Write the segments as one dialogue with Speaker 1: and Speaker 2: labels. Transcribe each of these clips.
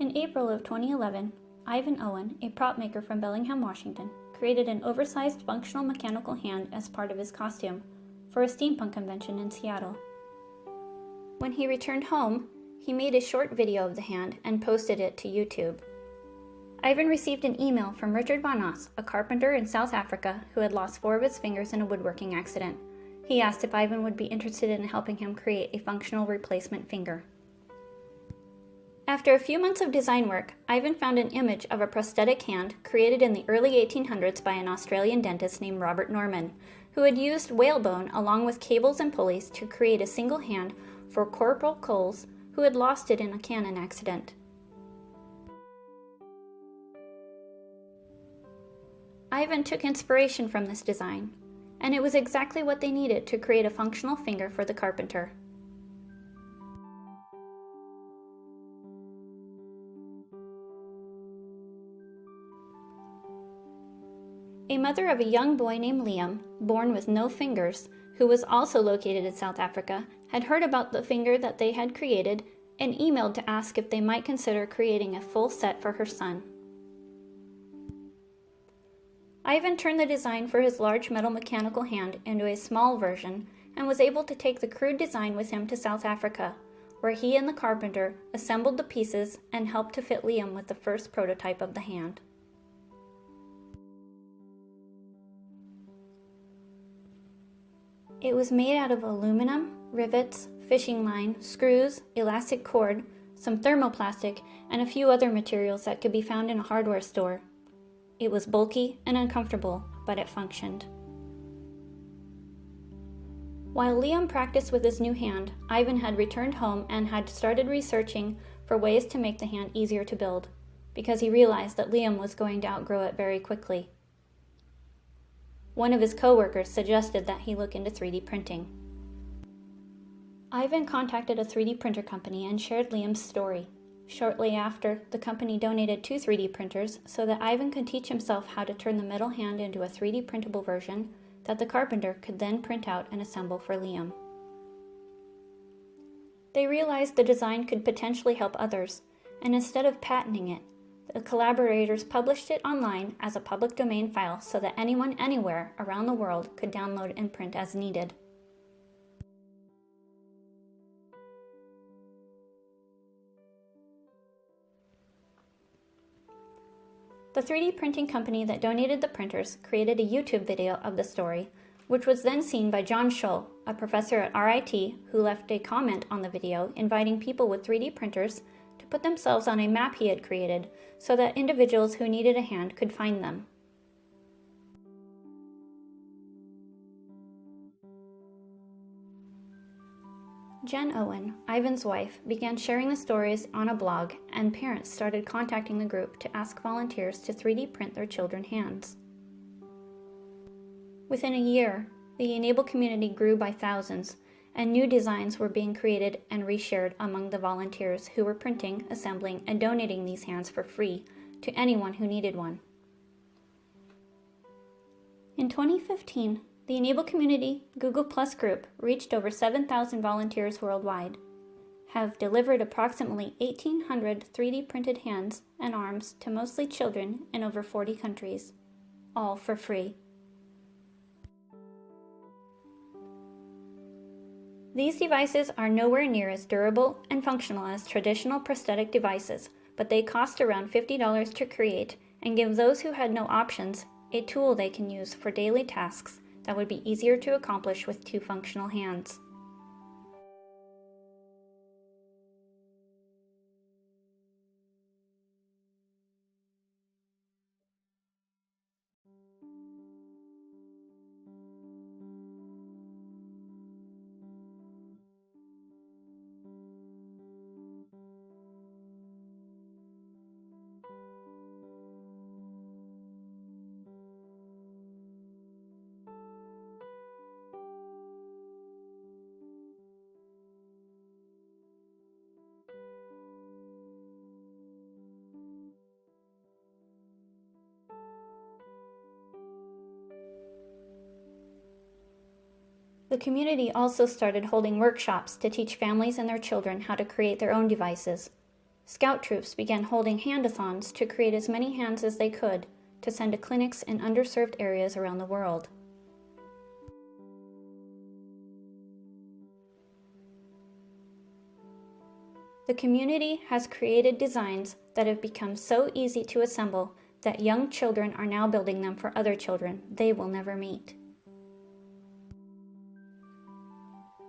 Speaker 1: In April of 2011, Ivan Owen, a prop maker from Bellingham, Washington, created an oversized functional mechanical hand as part of his costume for a steampunk convention in Seattle. When he returned home, he made a short video of the hand and posted it to YouTube. Ivan received an email from Richard Van Os, a carpenter in South Africa who had lost 4 of his fingers in a woodworking accident. He asked if Ivan would be interested in helping him create a functional replacement finger. After a few months of design work, Ivan found an image of a prosthetic hand created in the early 1800s by an Australian dentist named Robert Norman, who had used whalebone along with cables and pulleys to create a single hand for Corporal Coles, who had lost it in a cannon accident. Ivan took inspiration from this design, and it was exactly what they needed to create a functional finger for the carpenter. A mother of a young boy named Liam, born with no fingers, who was also located in South Africa, had heard about the finger that they had created and emailed to ask if they might consider creating a full set for her son. Ivan turned the design for his large metal mechanical hand into a small version and was able to take the crude design with him to South Africa, where he and the carpenter assembled the pieces and helped to fit Liam with the first prototype of the hand. It was made out of aluminum, rivets, fishing line, screws, elastic cord, some thermoplastic, and a few other materials that could be found in a hardware store. It was bulky and uncomfortable, but it functioned. While Liam practiced with his new hand, Ivan had returned home and had started researching for ways to make the hand easier to build, because he realized that Liam was going to outgrow it very quickly. One of his co-workers suggested that he look into 3D printing. Ivan contacted a 3D printer company and shared Liam's story. Shortly after, the company donated 2 3D printers so that Ivan could teach himself how to turn the metal hand into a 3D printable version that the carpenter could then print out and assemble for Liam. They realized the design could potentially help others, and instead of patenting it, the collaborators published it online as a public domain file so that anyone anywhere around the world could download and print as needed. The 3D printing company that donated the printers created a YouTube video of the story, which was then seen by John Scholl, a professor at RIT, who left a comment on the video inviting people with 3D printers to put themselves on a map he had created so that individuals who needed a hand could find them. Jen Owen, Ivan's wife, began sharing the stories on a blog, and parents started contacting the group to ask volunteers to 3D print their children's hands. Within a year, the Enable community grew by thousands, and new designs were being created and reshared among the volunteers who were printing, assembling, and donating these hands for free to anyone who needed one. In 2015, the Enable Community Google Plus group reached over 7,000 volunteers worldwide, have delivered approximately 1,800 3D printed hands and arms to mostly children in over 40 countries, all for free. These devices are nowhere near as durable and functional as traditional prosthetic devices, but they cost around $50 to create and give those who had no options a tool they can use for daily tasks that would be easier to accomplish with 2 functional hands. The community also started holding workshops to teach families and their children how to create their own devices. Scout troops began holding hand-a-thons to create as many hands as they could to send to clinics in underserved areas around the world. The community has created designs that have become so easy to assemble that young children are now building them for other children they will never meet.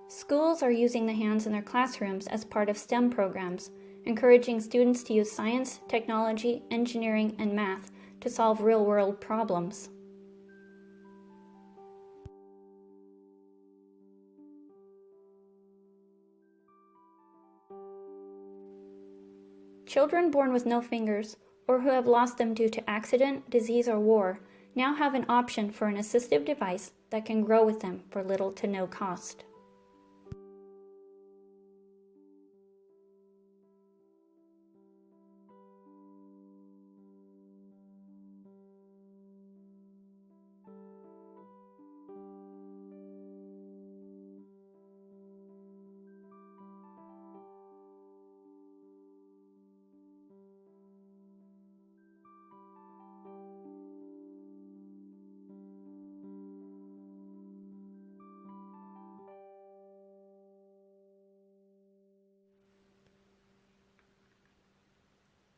Speaker 1: Schools are using the hands in their classrooms as part of STEM programs, encouraging students to use science, technology, engineering, and math to solve real-world problems. Children born with no fingers, or who have lost them due to accident, disease, or war, now have an option for an assistive device that can grow with them for little to no cost.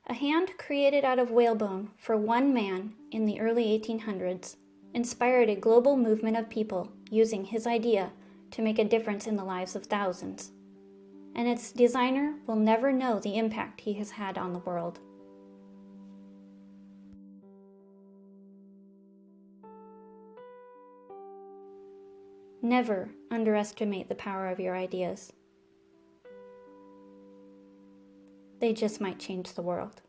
Speaker 1: A hand created out of whalebone for one man in the early 1800s inspired a global movement of people using his idea to make a difference in the lives of thousands. And its designer will never know the impact he has had on the world. Never underestimate the power of your ideas. They just might change the world.